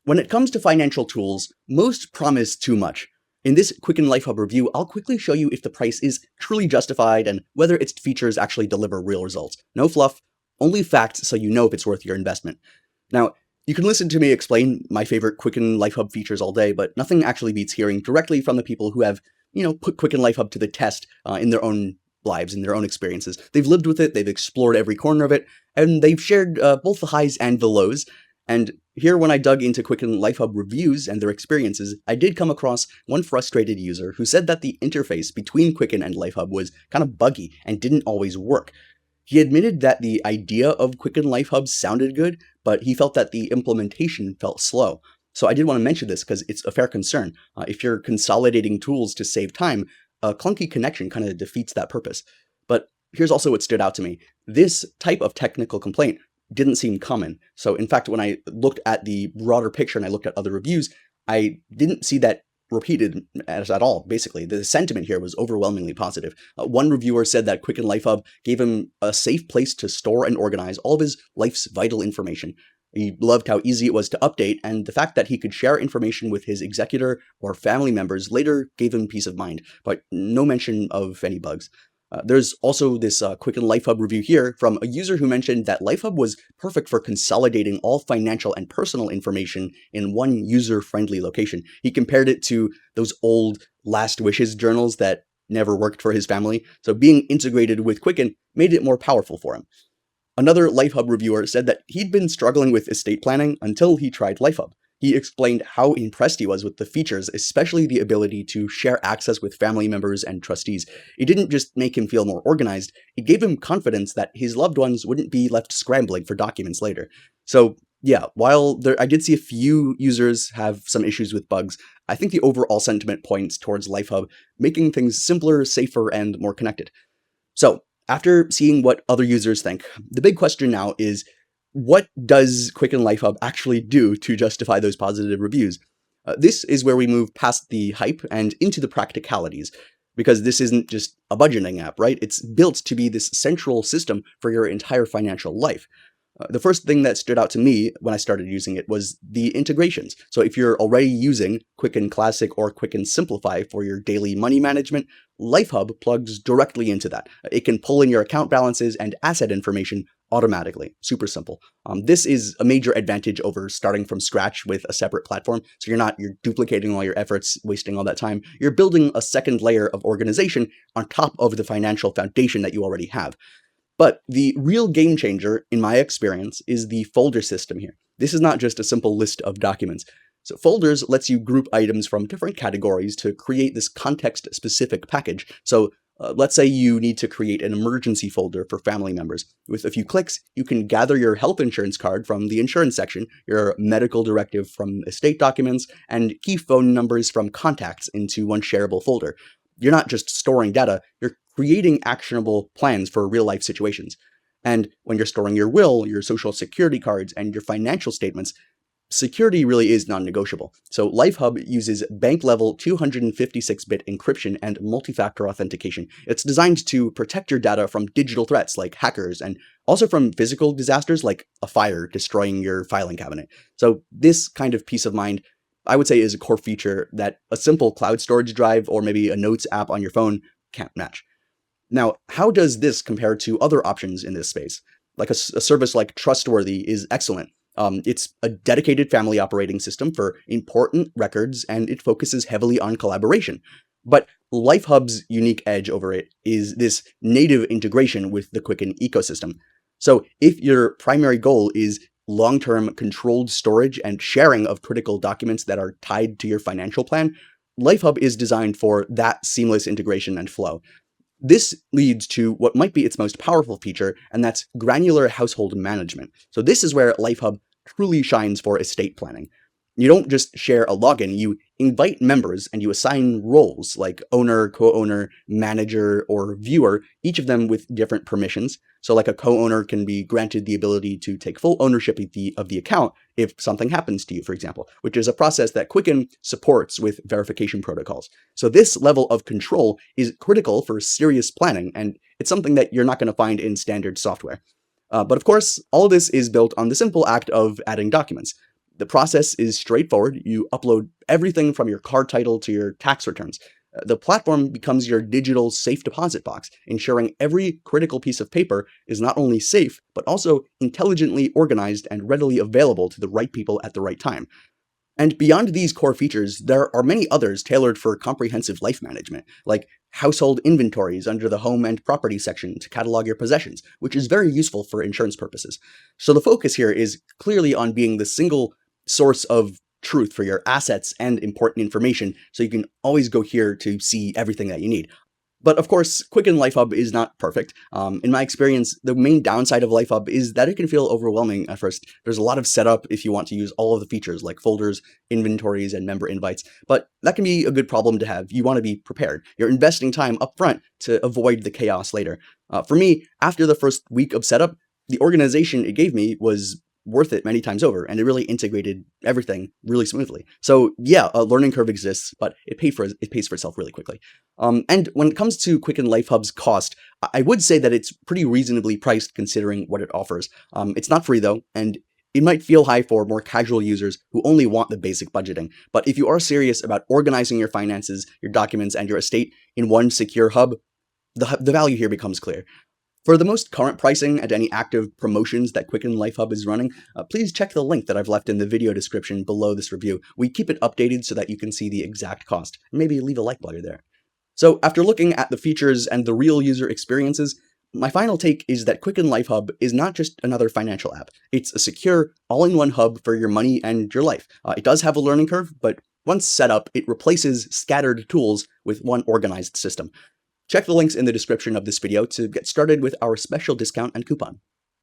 When it comes to financial tools, most promise too much. In this Quicken Lifehub review, I'll quickly show you if the price is truly justified and whether its features actually deliver real results. No fluff, only facts so you know if it's worth your investment. Now, you can listen to me explain my favorite Quicken Lifehub features all day, but nothing actually beats hearing directly from the people who have, put Quicken Lifehub to the test in their own lives, in their own experiences. They've lived with it, they've explored every corner of it, and they've shared both the highs and the lows. And here, when I dug into Quicken Lifehub reviews and their experiences, I did come across one frustrated user who said that the interface between Quicken and Lifehub was kind of buggy and didn't always work. He admitted that the idea of Quicken Lifehub sounded good, but he felt that the implementation felt slow. So I did want to mention this because it's a fair concern. If you're consolidating tools to save time, a clunky connection kind of defeats that purpose. But here's also what stood out to me. This type of technical complaint didn't seem common. So in fact, when I looked at the broader picture and I looked at other reviews, I didn't see that repeated at all, basically. The sentiment here was overwhelmingly positive. One reviewer said that Quicken Lifehub gave him a safe place to store and organize all of his life's vital information. He loved how easy it was to update, and the fact that he could share information with his executor or family members later gave him peace of mind, but no mention of any bugs. There's also this Quicken Lifehub review here from a user who mentioned that Lifehub was perfect for consolidating all financial and personal information in one user-friendly location. He compared it to those old Last Wishes journals that never worked for his family, so being integrated with Quicken made it more powerful for him. Another Lifehub reviewer said that he'd been struggling with estate planning until he tried Lifehub. He explained how impressed he was with the features, especially the ability to share access with family members and trustees. It didn't just make him feel more organized, it gave him confidence that his loved ones wouldn't be left scrambling for documents later. So yeah, while I did see a few users have some issues with bugs, I think the overall sentiment points towards Lifehub making things simpler, safer, and more connected. So after seeing what other users think, the big question now is, what does Quicken Lifehub actually do to justify those positive reviews? This is where we move past the hype and into the practicalities, because this isn't just a budgeting app, right? It's built to be this central system for your entire financial life. The first thing that stood out to me when I started using it was the integrations. So if you're already using Quicken Classic or Quicken Simplifi for your daily money management, Lifehub plugs directly into that. It can pull in your account balances and asset information automatically. Super simple. This is a major advantage over starting from scratch with a separate platform. So you're duplicating all your efforts, wasting all that time. You're building a second layer of organization on top of the financial foundation that you already have. But the real game changer, in my experience, is the folder system here. This is not just a simple list of documents. So folders lets you group items from different categories to create this context-specific package. So let's say you need to create an emergency folder for family members. With a few clicks, you can gather your health insurance card from the insurance section, your medical directive from estate documents, and key phone numbers from contacts into one shareable folder. You're not just storing data, you're creating actionable plans for real-life situations. And when you're storing your will, your social security cards, and your financial statements, security really is non-negotiable. So Lifehub uses bank-level 256-bit encryption and multi-factor authentication. It's designed to protect your data from digital threats like hackers and also from physical disasters like a fire destroying your filing cabinet. So this kind of peace of mind, I would say, is a core feature that a simple cloud storage drive or maybe a notes app on your phone can't match. Now, how does this compare to other options in this space? Like a service like Trustworthy is excellent. It's a dedicated family operating system for important records, and it focuses heavily on collaboration. But Lifehub's unique edge over it is this native integration with the Quicken ecosystem. So if your primary goal is long-term controlled storage and sharing of critical documents that are tied to your financial plan, Lifehub is designed for that seamless integration and flow. This leads to what might be its most powerful feature, and that's granular household management. So this is where Lifehub truly shines for estate planning. You don't just share a login, you invite members and you assign roles like owner, co-owner, manager, or viewer, each of them with different permissions. So like a co-owner can be granted the ability to take full ownership of the account if something happens to you, for example, which is a process that Quicken supports with verification protocols. So this level of control is critical for serious planning, and it's something that you're not going to find in standard software. But of course, all of this is built on the simple act of adding documents. The process is straightforward. You upload everything from your car title to your tax returns. The platform becomes your digital safe deposit box, ensuring every critical piece of paper is not only safe, but also intelligently organized and readily available to the right people at the right time. And beyond these core features, there are many others tailored for comprehensive life management, like household inventories under the home and property section to catalog your possessions, which is very useful for insurance purposes. So the focus here is clearly on being the single source of truth for your assets and important information, so you can always go here to see everything that you need. But of course, Quicken Lifehub is not perfect. In my experience, the main downside of Lifehub is that it can feel overwhelming at first. There's a lot of setup if you want to use all of the features like folders, inventories, and member invites, but that can be a good problem to have. You want to be prepared. You're investing time up front to avoid the chaos later. For me, after the first week of setup, the organization it gave me was worth it many times over, and it really integrated everything really smoothly. So yeah, a learning curve exists, but it pays for itself really quickly. And when it comes to Quicken Lifehub's cost, I would say that it's pretty reasonably priced considering what it offers. It's not free though, and it might feel high for more casual users who only want the basic budgeting. But if you are serious about organizing your finances, your documents, and your estate in one secure hub, the value here becomes clear. For the most current pricing and any active promotions that Quicken Lifehub is running, please check the link that I've left in the video description below this review. We keep it updated so that you can see the exact cost, and maybe leave a like while you're there. So after looking at the features and the real user experiences, my final take is that Quicken Lifehub is not just another financial app. It's a secure, all-in-one hub for your money and your life. It does have a learning curve, but once set up, it replaces scattered tools with one organized system. Check the links in the description of this video to get started with our special discount and coupon.